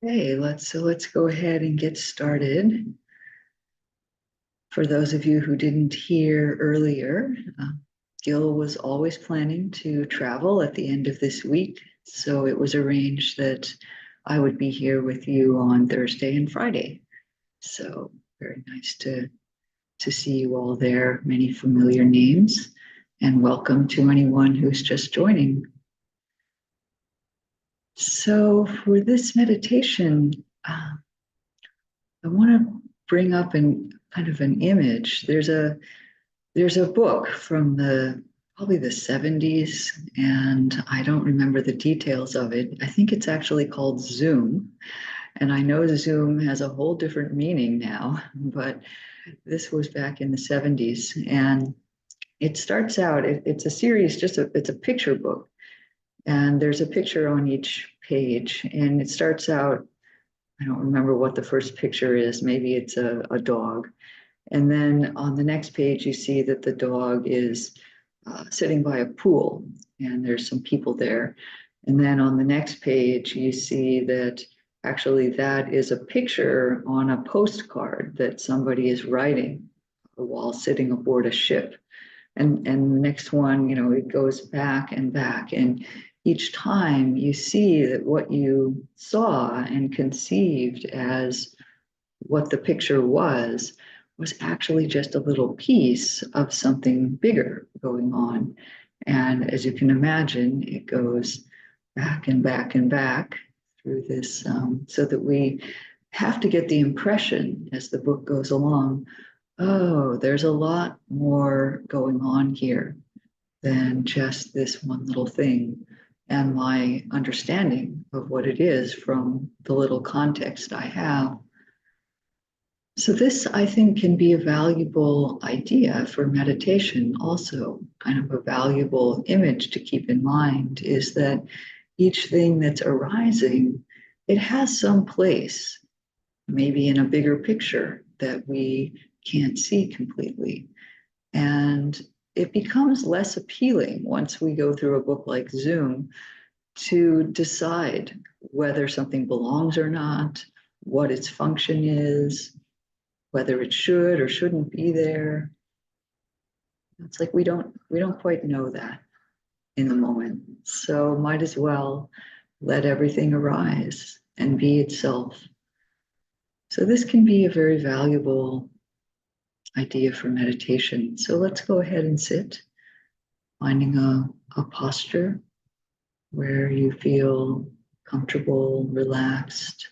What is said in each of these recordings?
Okay, let's go ahead and get started. For those of you who didn't hear earlier, Gil was always planning to travel at the end of this week, so it was arranged that I would be here with you on Thursday and Friday. So very nice to see you all there, many familiar names, and welcome to anyone who's just joining. So for this meditation, I want to bring up an kind of an image. There's a book from the probably the 70s, and I don't remember the details of it. I think it's actually called Zoom, and I know Zoom has a whole different meaning now, but this was back in the 70s, and it starts out. It's a series, it's a picture book, and there's a picture on each page, and it starts out. I don't remember what the first picture is. Maybe it's a dog. And then on the next page, you see that the dog is sitting by a pool and there's some people there. And then on the next page, you see that actually that is a picture on a postcard that somebody is writing while sitting aboard a ship. And the next one, it goes back and back. And each time you see that what you saw and conceived as what the picture was actually just a little piece of something bigger going on. And as you can imagine, it goes back and back and back through this, so that we have to get the impression as the book goes along, oh, there's a lot more going on here than just this one little thing. And my understanding of what it is from the little context I have. So, this I think can be a valuable idea for meditation, also, kind of a valuable image to keep in mind is that each thing that's arising, it has some place, maybe in a bigger picture that we can't see completely. And it becomes less appealing once we go through a book like Zoom to decide whether something belongs or not, what its function is, whether it should or shouldn't be there. It's like we don't quite know that in the moment. So might as well let everything arise and be itself. So this can be a very valuable idea for meditation. So let's go ahead and sit, finding a posture where you feel comfortable, relaxed,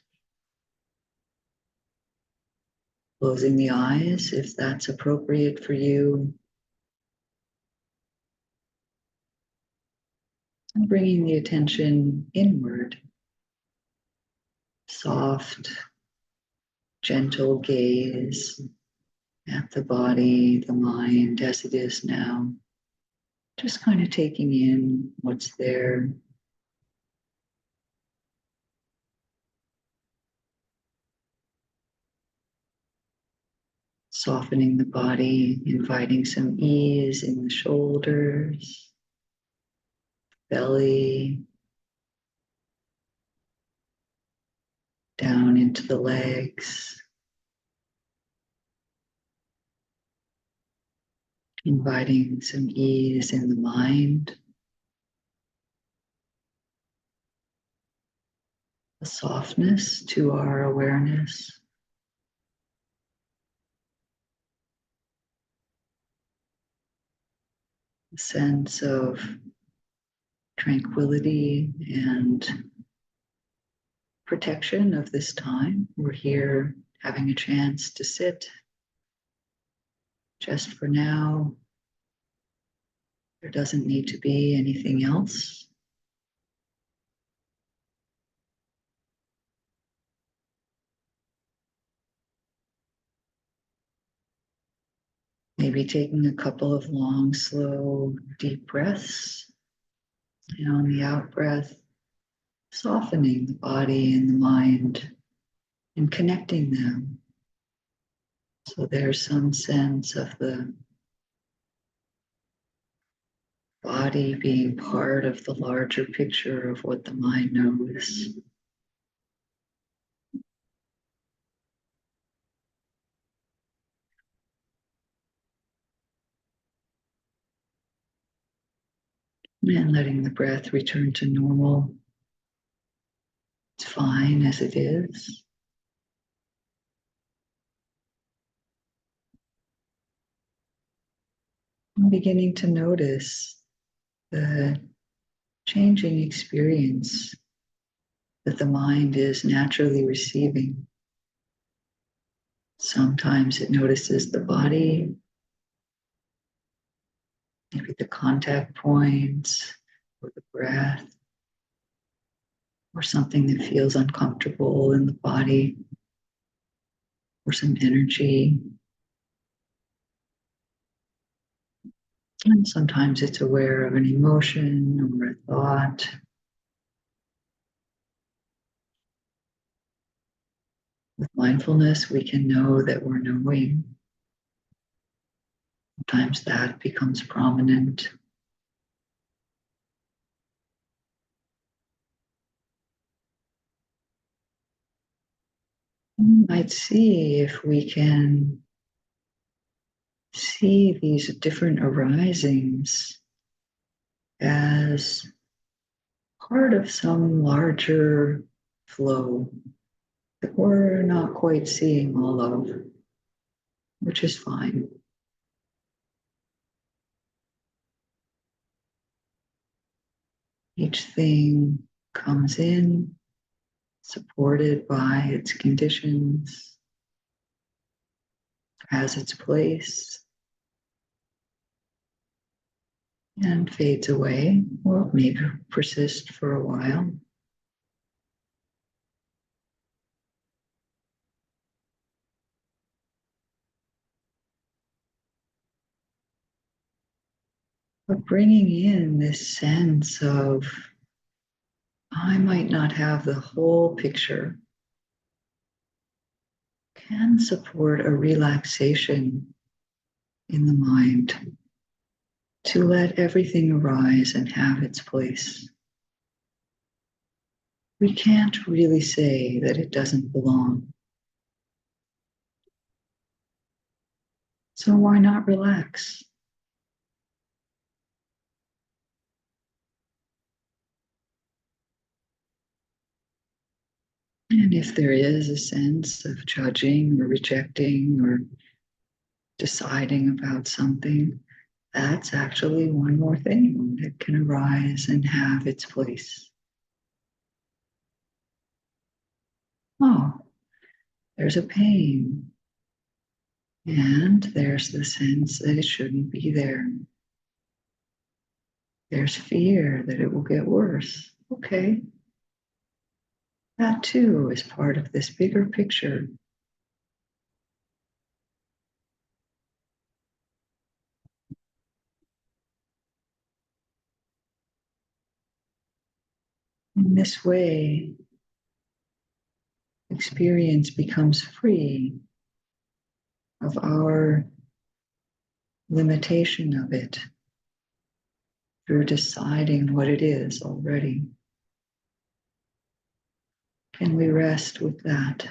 closing the eyes if that's appropriate for you, and bringing the attention inward, soft, gentle gaze at the body, the mind as it is now, just kind of taking in what's there. Softening the body, inviting some ease in the shoulders, belly, down into the legs, inviting some ease in the mind, a softness to our awareness, a sense of tranquility and protection of this time. We're here having a chance to sit just for now. There doesn't need to be anything else. Maybe taking a couple of long, slow, deep breaths. And on the out breath, softening the body and the mind and connecting them. So there's some sense of the body being part of the larger picture of what the mind knows. And letting the breath return to normal. It's fine as it is. I'm beginning to notice the changing experience that the mind is naturally receiving. Sometimes it notices the body, maybe the contact points, or the breath, or something that feels uncomfortable in the body, or some energy. And sometimes it's aware of an emotion or a thought. With mindfulness, we can know that we're knowing. Sometimes that becomes prominent. We might see if we can see these different arisings as part of some larger flow that we're not quite seeing all of, which is fine. Each thing comes in, supported by its conditions, has its place, and fades away, or maybe persist for a while. But bringing in this sense of, I might not have the whole picture, can support a relaxation in the mind to let everything arise and have its place. We can't really say that it doesn't belong. So why not relax? And if there is a sense of judging or rejecting or deciding about something, that's actually one more thing that can arise and have its place. Oh, there's a pain. And there's the sense that it shouldn't be there. There's fear that it will get worse. Okay. That too is part of this bigger picture. In this way, experience becomes free of our limitation of it through deciding what it is already. Can we rest with that?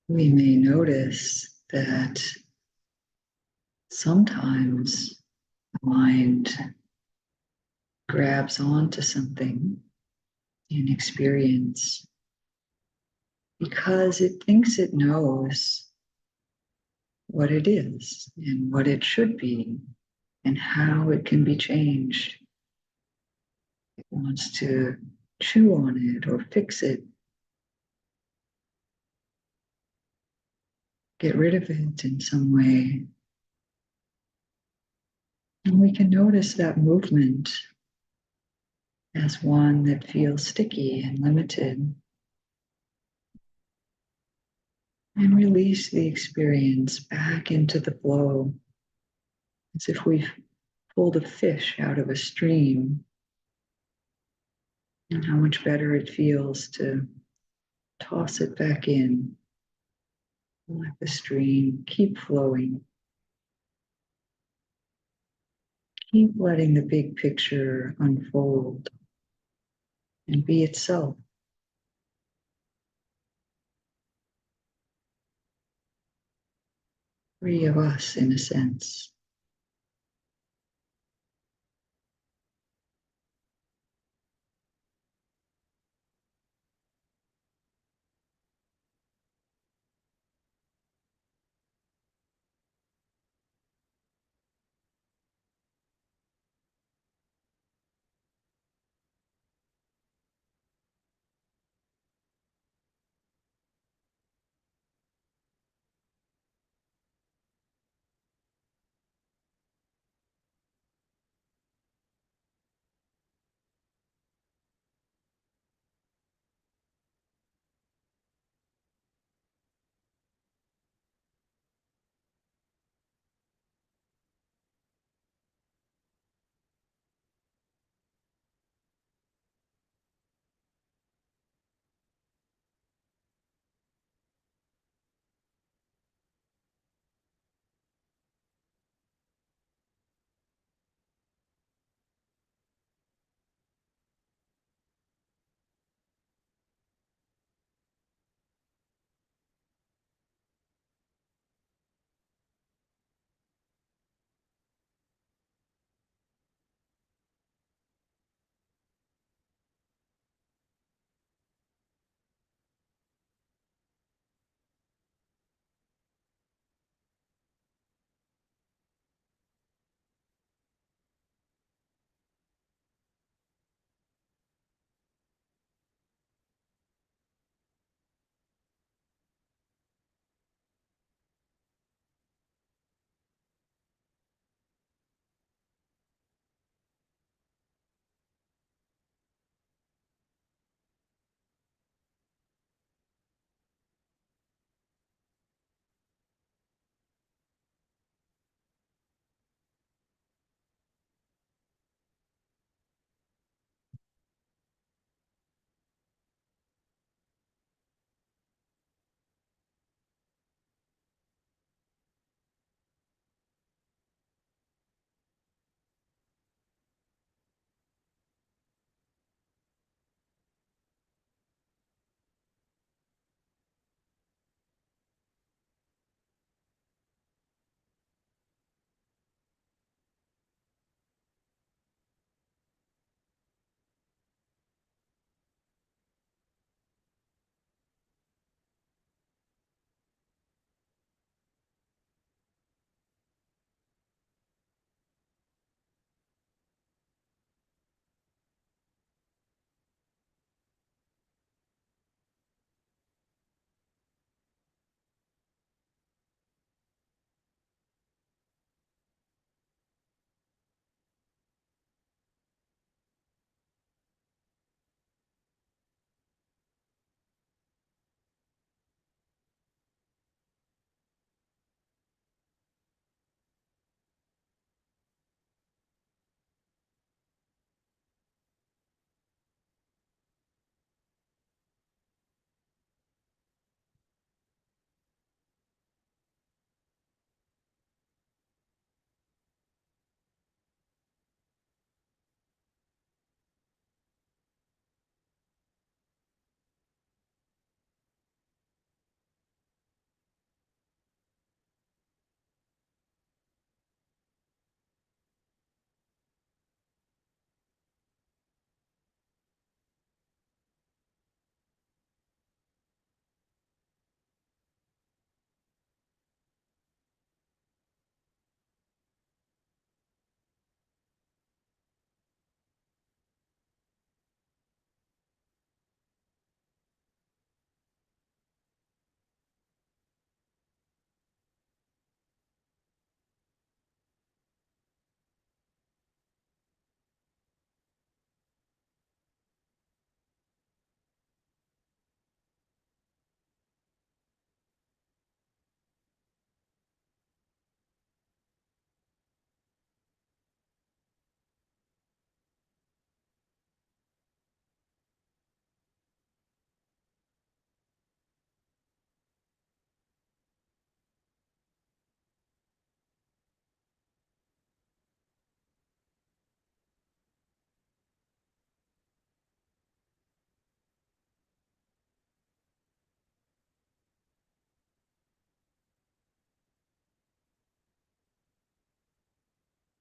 we may notice that sometimes the mind grabs onto something in experience because it thinks it knows what it is and what it should be and how it can be changed. It wants to chew on it or fix it, get rid of it in some way. And we can notice that movement as one that feels sticky and limited, and release the experience back into the flow, as if we've pulled a fish out of a stream, and how much better it feels to toss it back in. Let the stream keep flowing. Keep letting the big picture unfold and be itself. Free of us, in a sense.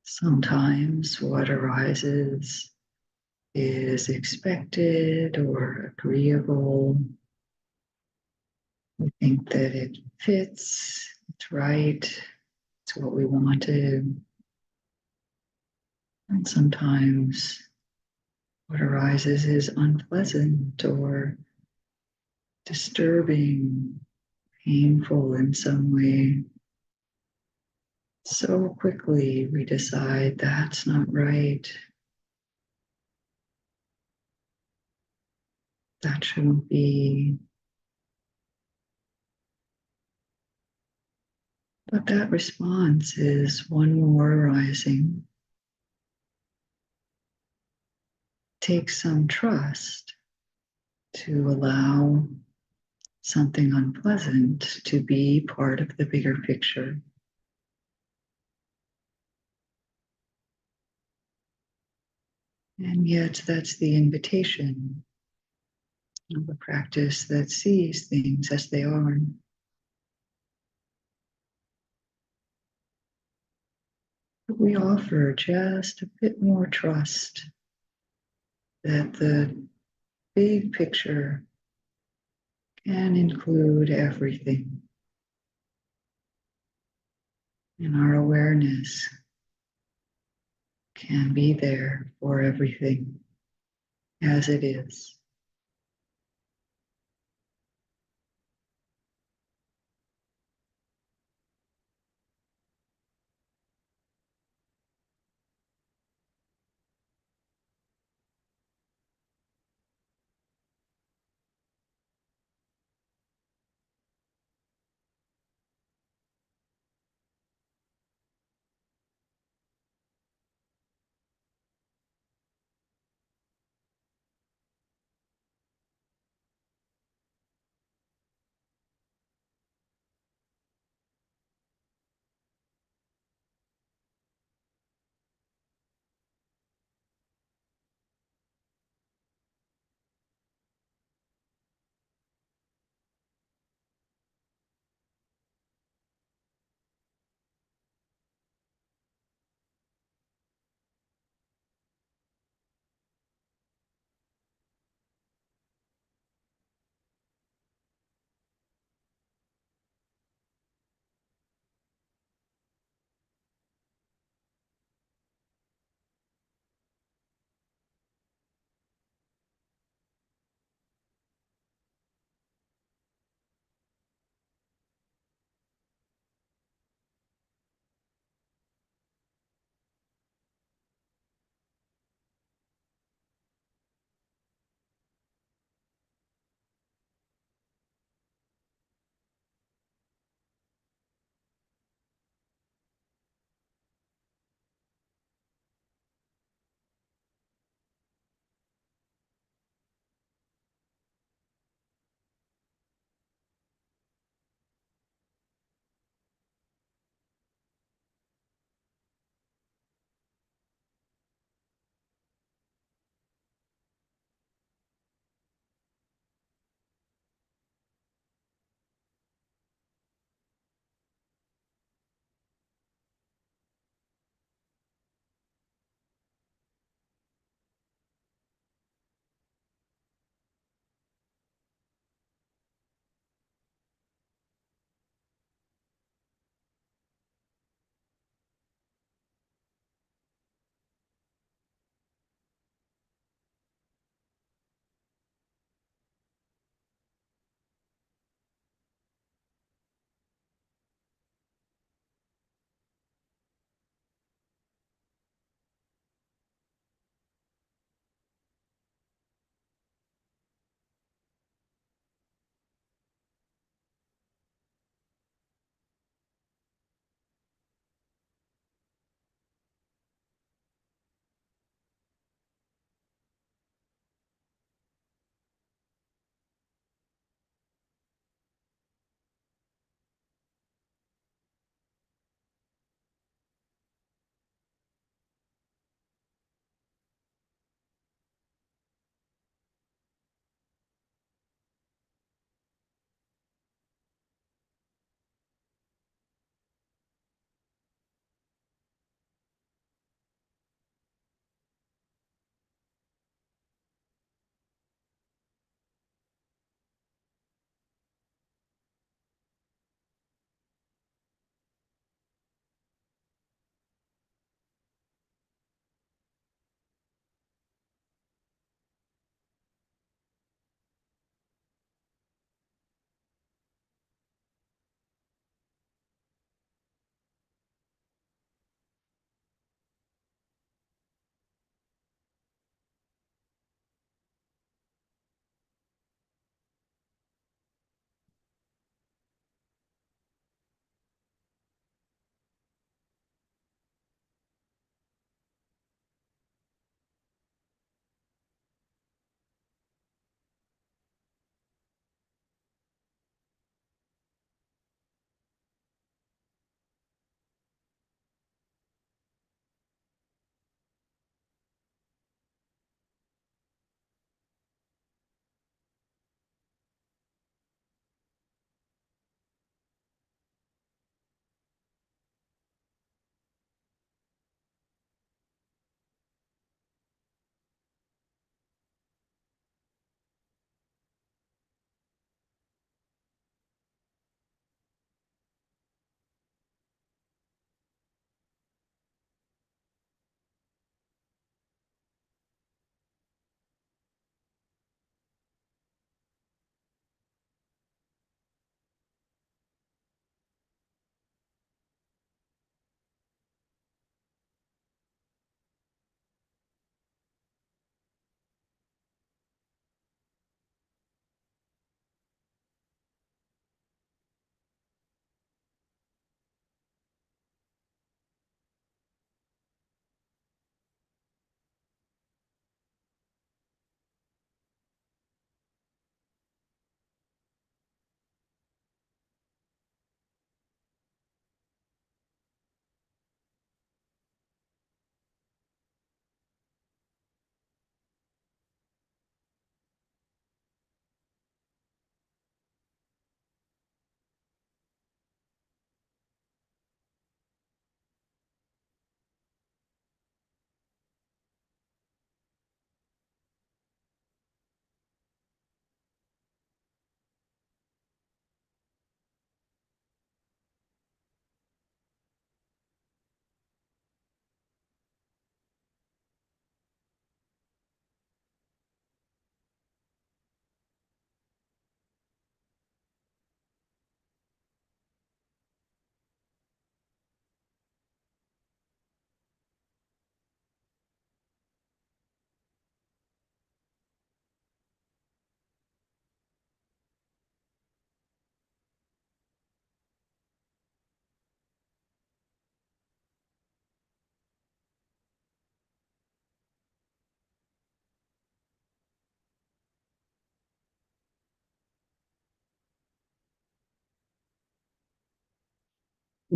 Sometimes what arises is expected or agreeable. We think that it fits, it's right, it's what we wanted. And sometimes what arises is unpleasant or disturbing, painful in some way. So quickly we decide that's not right, that shouldn't be. But that response is one more arising. Take some trust to allow something unpleasant to be part of the bigger picture. And yet, that's the invitation of a practice that sees things as they are. But we offer just a bit more trust that the big picture can include everything. And our awareness can be there for everything as it is.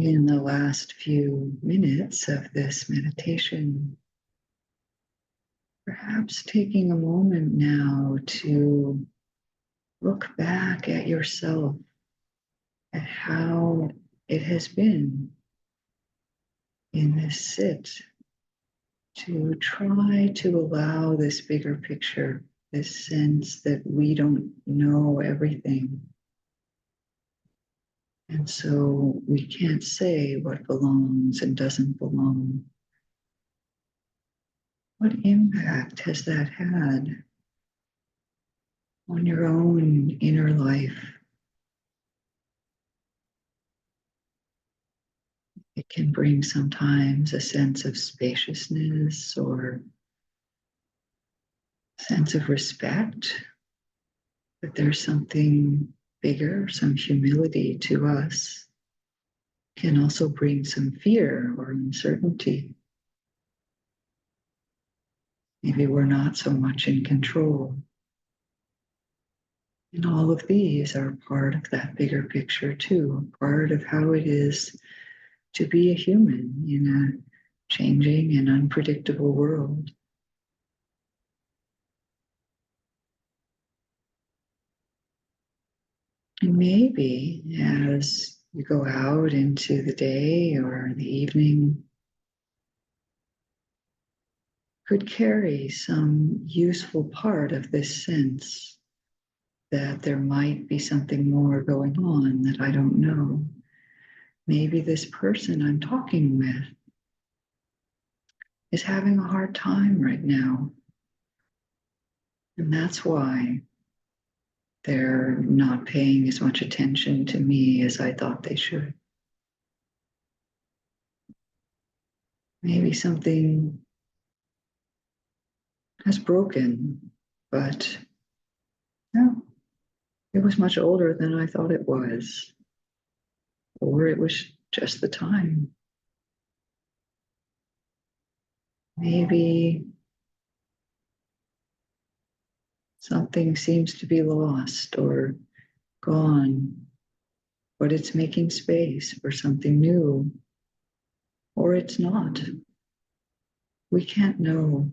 in the last few minutes of this meditation, perhaps taking a moment now to look back at yourself, at how it has been in this sit, to try to allow this bigger picture, this sense that we don't know everything. And so we can't say what belongs and doesn't belong. What impact has that had on your own inner life? It can bring sometimes a sense of spaciousness or sense of respect, that there's something bigger, some humility to us. Can also bring some fear or uncertainty. Maybe we're not so much in control. And all of these are part of that bigger picture too, part of how it is to be a human in a changing and unpredictable world. And maybe as you go out into the day or the evening, could carry some useful part of this sense that there might be something more going on that I don't know. Maybe this person I'm talking with is having a hard time right now. And that's why they're not paying as much attention to me as I thought they should. Maybe something has broken, but no, it was much older than I thought it was. Or it was just the time. Maybe something seems to be lost or gone, but it's making space for something new, or it's not. We can't know,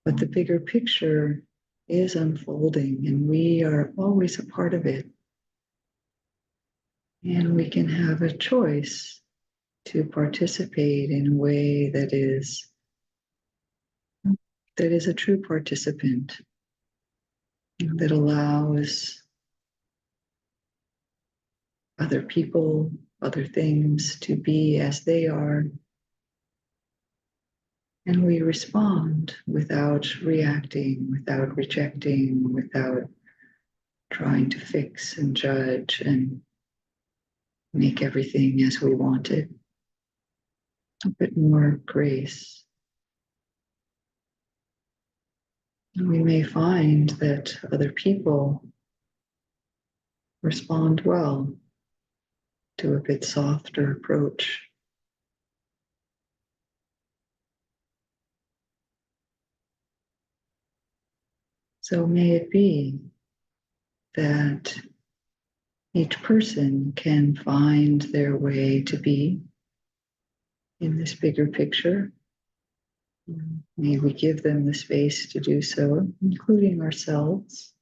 but the bigger picture is unfolding, and we are always a part of it. And we can have a choice to participate in a way that is a true participant, that allows other people, other things to be as they are. And we respond without reacting, without rejecting, without trying to fix and judge and make everything as we want it. A bit more grace. And we may find that other people respond well to a bit softer approach. So may it be that each person can find their way to be in this bigger picture. May we give them the space to do so, including ourselves.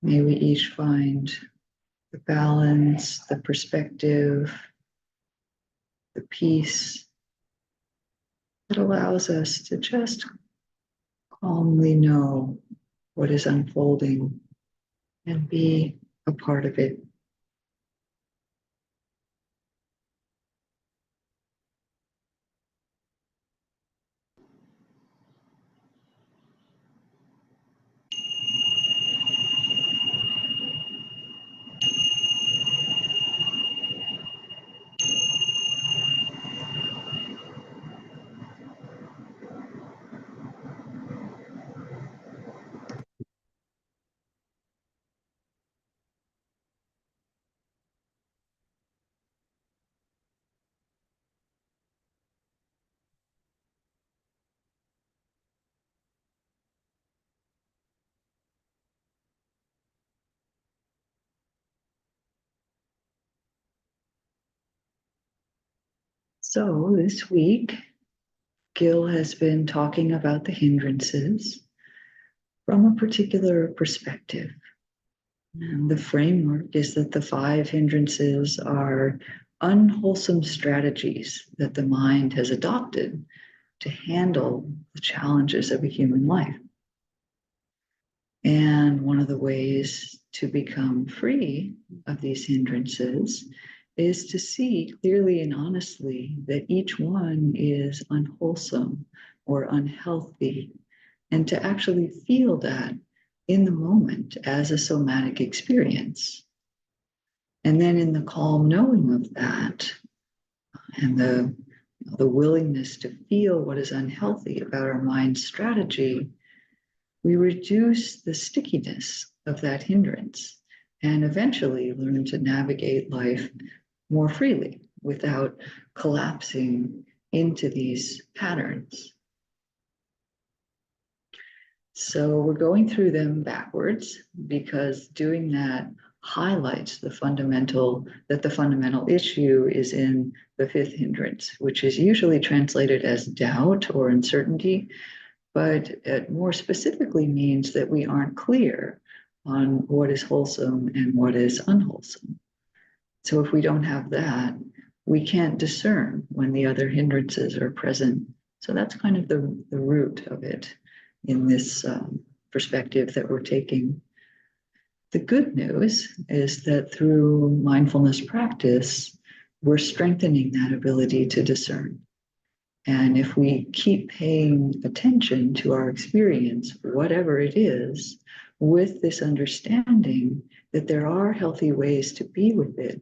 May we each find the balance, the perspective, the peace that allows us to just calmly know what is unfolding and be a part of it. So this week, Gil has been talking about the hindrances from a particular perspective. And the framework is that the 5 hindrances are unwholesome strategies that the mind has adopted to handle the challenges of a human life. And one of the ways to become free of these hindrances is to see clearly and honestly that each one is unwholesome or unhealthy, and to actually feel that in the moment as a somatic experience. And then in the calm knowing of that and the willingness to feel what is unhealthy about our mind's strategy, we reduce the stickiness of that hindrance and eventually learn to navigate life more freely without collapsing into these patterns. So we're going through them backwards because doing that highlights the fundamental issue is in the 5th hindrance, which is usually translated as doubt or uncertainty, but it more specifically means that we aren't clear on what is wholesome and what is unwholesome. So if we don't have that, we can't discern when the other hindrances are present. So that's kind of the root of it in this perspective that we're taking. The good news is that through mindfulness practice, we're strengthening that ability to discern. And if we keep paying attention to our experience, whatever it is, with this understanding that there are healthy ways to be with it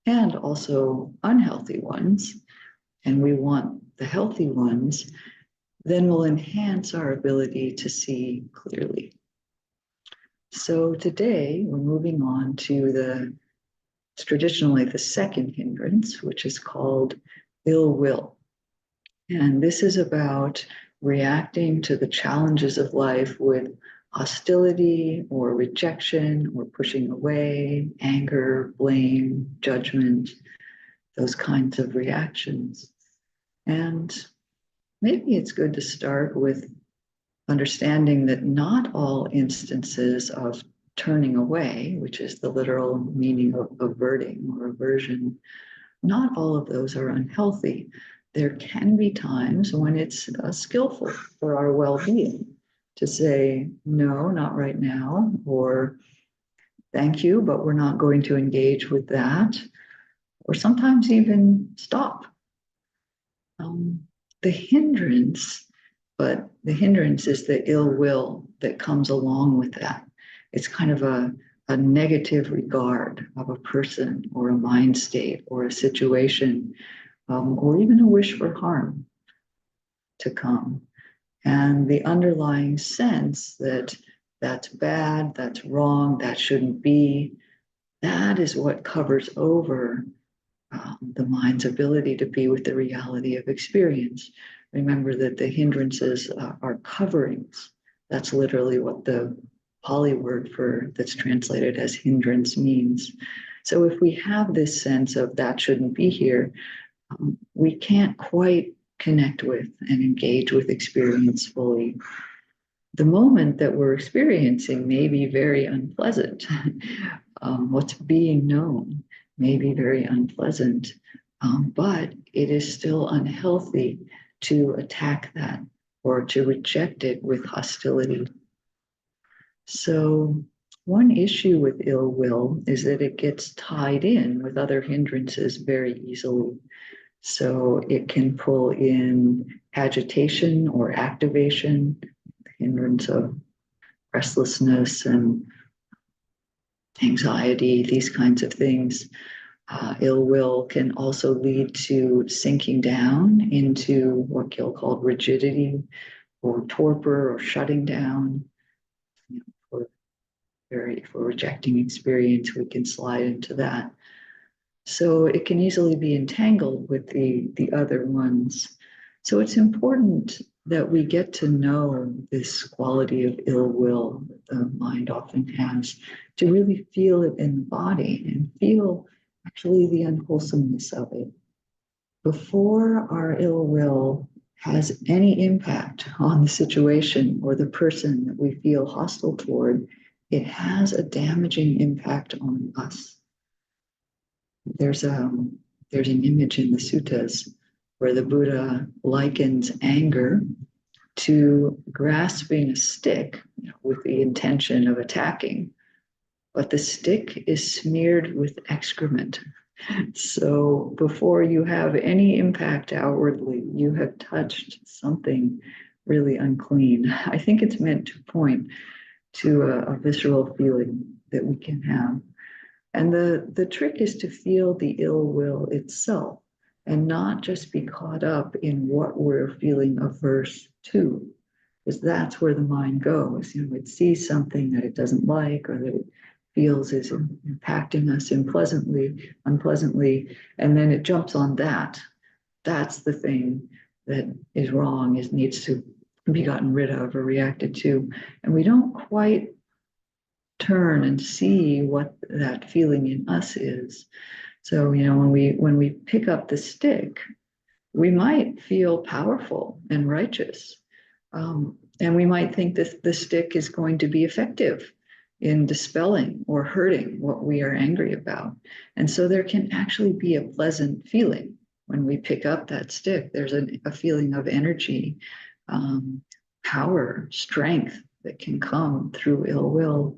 and also unhealthy ones, and we want the healthy ones, then we'll enhance our ability to see clearly. So today we're moving on to traditionally the 2nd hindrance, which is called ill will. And this is about reacting to the challenges of life with hostility or rejection or pushing away, anger, blame, judgment, those kinds of reactions. And maybe it's good to start with understanding that not all instances of turning away, which is the literal meaning of averting or aversion, not all of those are unhealthy. There can be times when it's skillful for our well-being to say, no, not right now, or thank you, but we're not going to engage with that, or sometimes even stop. The hindrance is the ill will that comes along with that. It's kind of a negative regard of a person or a mind state or a situation, or even a wish for harm to come. And the underlying sense that that's bad, that's wrong, that shouldn't be, that is what covers over the mind's ability to be with the reality of experience. Remember that the hindrances are coverings. That's literally what the Pali word that's translated as hindrance means. So if we have this sense of that shouldn't be here, we can't quite connect with and engage with experience fully. The moment that we're experiencing may be very unpleasant. What's being known may be very unpleasant, but it is still unhealthy to attack that or to reject it with hostility. So one issue with ill will is that it gets tied in with other hindrances very easily. So it can pull in agitation or activation, the hindrance of restlessness and anxiety, these kinds of things. Ill will can also lead to sinking down into what Gil called rigidity or torpor or shutting down. If we're rejecting experience, we can slide into that. So it can easily be entangled with the other ones. So it's important that we get to know this quality of ill will that the mind often has, to really feel it in the body and feel actually the unwholesomeness of it. before our ill will has any impact on the situation or the person that we feel hostile toward, it has a damaging impact on us. There's an image in the suttas where the Buddha likens anger to grasping a stick, with the intention of attacking, but the stick is smeared with excrement. So before you have any impact outwardly, you have touched something really unclean. I think it's meant to point to a visceral feeling that we can have. And the trick is to feel the ill will itself and not just be caught up in what we're feeling averse to, because that's where the mind goes. It sees something that it doesn't like or that it feels is impacting us unpleasantly, and then it jumps on that. That's the thing that is wrong, needs to be gotten rid of or reacted to. And we don't quite turn and see what that feeling in us is. So, when we pick up the stick, we might feel powerful and righteous. And we might think that the stick is going to be effective in dispelling or hurting what we are angry about. And so there can actually be a pleasant feeling when we pick up that stick. There's a feeling of energy, power, strength that can come through ill will.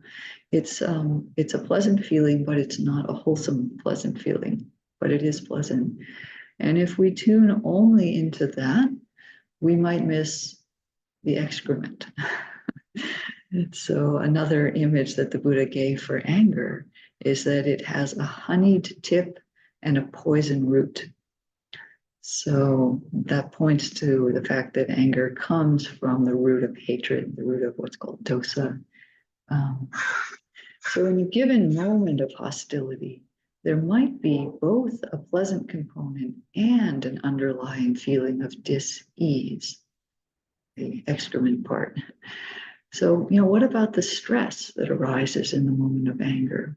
It's a pleasant feeling, but it's not a wholesome, pleasant feeling, but it is pleasant. And if we tune only into that, we might miss the excrement. So another image that the Buddha gave for anger is that it has a honeyed tip and a poison root. So that points to the fact that anger comes from the root of hatred, the root of what's called dosa. So in a given moment of hostility, there might be both a pleasant component and an underlying feeling of dis-ease, the excrement part. So, what about the stress that arises in the moment of anger?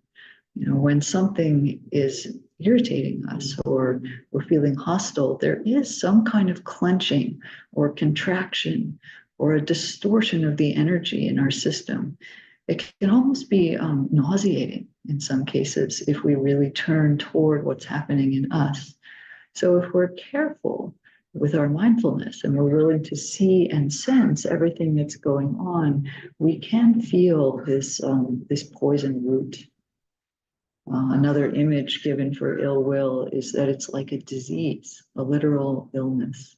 When something is irritating us or we're feeling hostile, there is some kind of clenching or contraction or a distortion of the energy in our system. It can almost be nauseating in some cases if we really turn toward what's happening in us. So if we're careful with our mindfulness and we're willing to see and sense everything that's going on, we can feel this poison root. Another image given for ill will is that it's like a disease, a literal illness.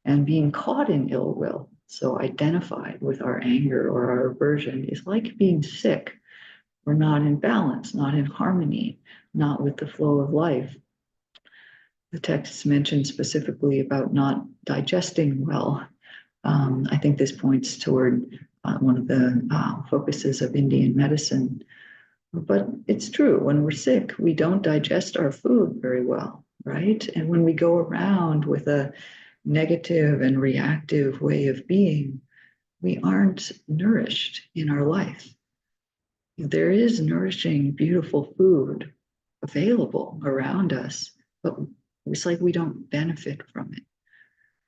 And being caught in ill will, so identified with our anger or our aversion, is like being sick. We're not in balance, not in harmony, not with the flow of life. The text mentions specifically about not digesting well. I think this points toward one of the focuses of Indian medicine. But it's true, when we're sick, we don't digest our food very well, right? And when we go around with a negative and reactive way of being, we aren't nourished in our life. There is nourishing, beautiful food available around us, but it's like we don't benefit from it.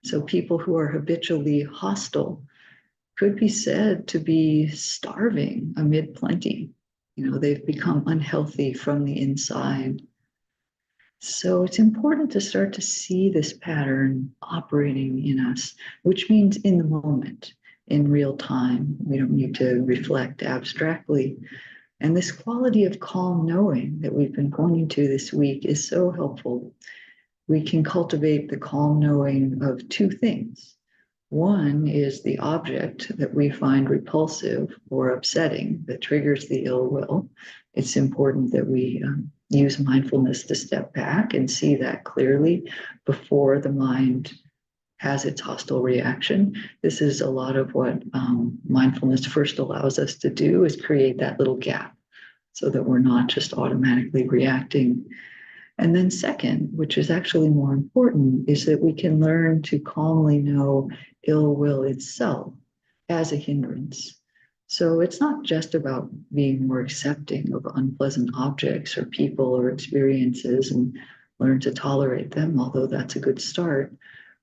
So people who are habitually hostile could be said to be starving amid plenty. They've become unhealthy from the inside. So it's important to start to see this pattern operating in us, which means in the moment, in real time. We don't need to reflect abstractly. And this quality of calm knowing that we've been pointing to this week is so helpful. We can cultivate the calm knowing of two things. One is the object that we find repulsive or upsetting that triggers the ill will. It's important that we use mindfulness to step back and see that clearly before the mind has its hostile reaction. This is a lot of what mindfulness first allows us to do, is create that little gap so that we're not just automatically reacting. And then second, which is actually more important, is that we can learn to calmly know ill will itself as a hindrance. So it's not just about being more accepting of unpleasant objects or people or experiences and learn to tolerate them, although that's a good start.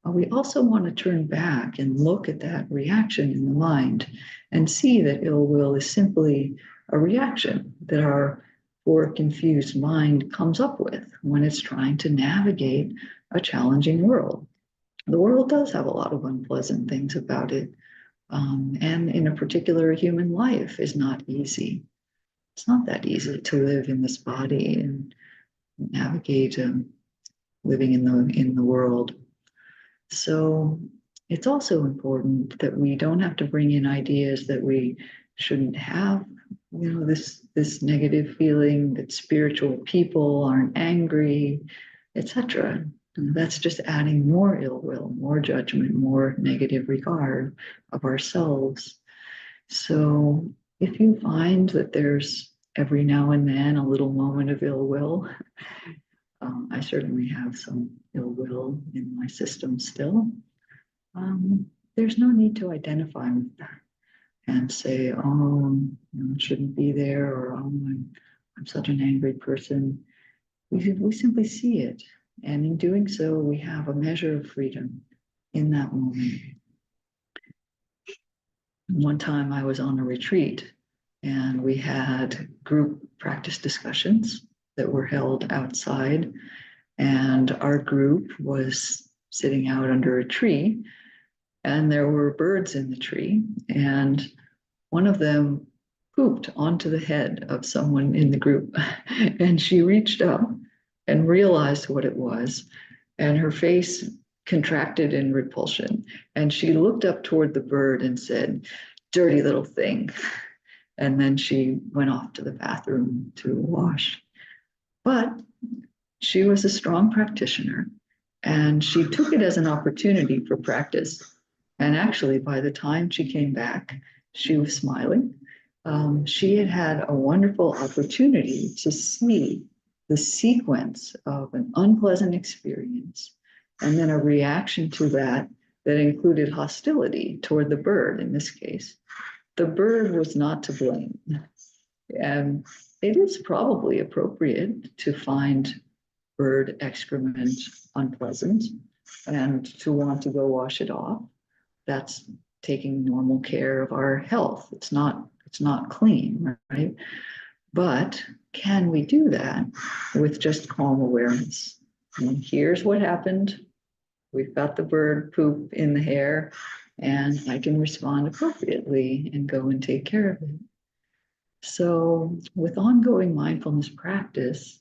We also want to turn back and look at that reaction in the mind and see that ill will is simply a reaction that our poor, confused mind comes up with when it's trying to navigate a challenging world. The world does have a lot of unpleasant things about it. And in a particular, human life is not easy. It's not that easy to live in this body and navigate living in the world. So it's also important that we don't have to bring in ideas that we shouldn't have, this negative feeling that spiritual people aren't angry, etc. That's just adding more ill will, more judgment, more negative regard of ourselves. So if you find that there's every now and then a little moment of ill will, I certainly have some ill will in my system still. There's no need to identify with that and say, oh, it shouldn't be there, or oh, I'm such an angry person. We simply see it. And in doing so, we have a measure of freedom in that moment. One time I was on a retreat and we had group practice discussions that were held outside. And our group was sitting out under a tree, and there were birds in the tree. And one of them pooped onto the head of someone in the group. And she reached up and realized what it was. And her face contracted in repulsion. And she looked up toward the bird and said, "Dirty little thing." And then she went off to the bathroom to wash. But she was a strong practitioner, and she took it as an opportunity for practice. And actually, by the time she came back, she was smiling. She had had a wonderful opportunity to see the sequence of an unpleasant experience and then a reaction to that that included hostility toward the bird in this case. The bird was not to blame. And it is probably appropriate to find bird excrement unpleasant and to want to go wash it off. That's taking normal care of our health. It's not clean, right? But can we do that with just calm awareness? And here's what happened. We've got the bird poop in the hair, and I can respond appropriately and go and take care of it. So with ongoing mindfulness practice,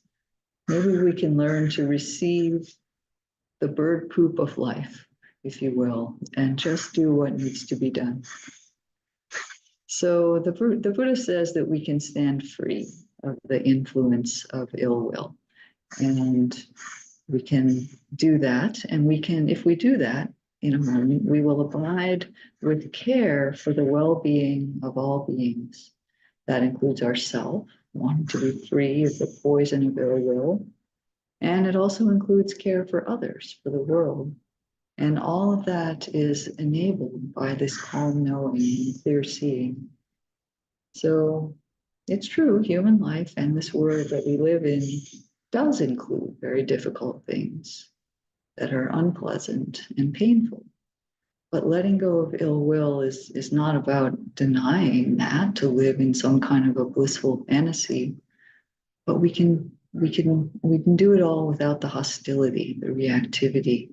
maybe we can learn to receive the bird poop of life, if you will, and just do what needs to be done. So the Buddha says that we can stand free of the influence of ill will. And we can do that. And we can, if we do that in a moment, we will abide with care for the well-being of all beings. That includes ourselves, wanting to be free of the poison of ill will. And it also includes care for others, for the world. And all of that is enabled by this calm knowing and clear seeing. So it's true, human life and this world that we live in does include very difficult things that are unpleasant and painful. But letting go of ill will is not about denying that to live in some kind of a blissful fantasy, but we can do it all without the hostility, the reactivity,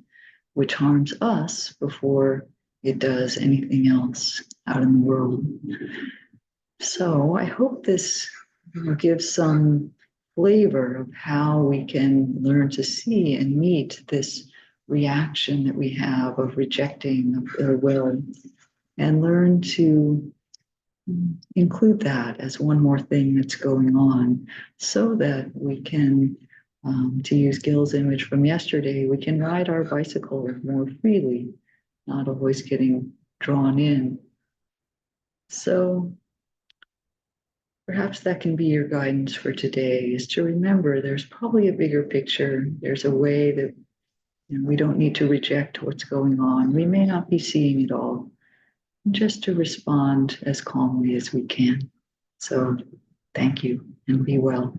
which harms us before it does anything else out in the world. So I hope this gives some flavor of how we can learn to see and meet this reaction that we have of rejecting of ill will, and learn to include that as one more thing that's going on, so that we can, to use Gil's image from yesterday, we can ride our bicycle more freely, not always getting drawn in. So perhaps that can be your guidance for today, is to remember there's probably a bigger picture. There's a way that we don't need to reject what's going on. We may not be seeing it all, just to respond as calmly as we can. So thank you and be well.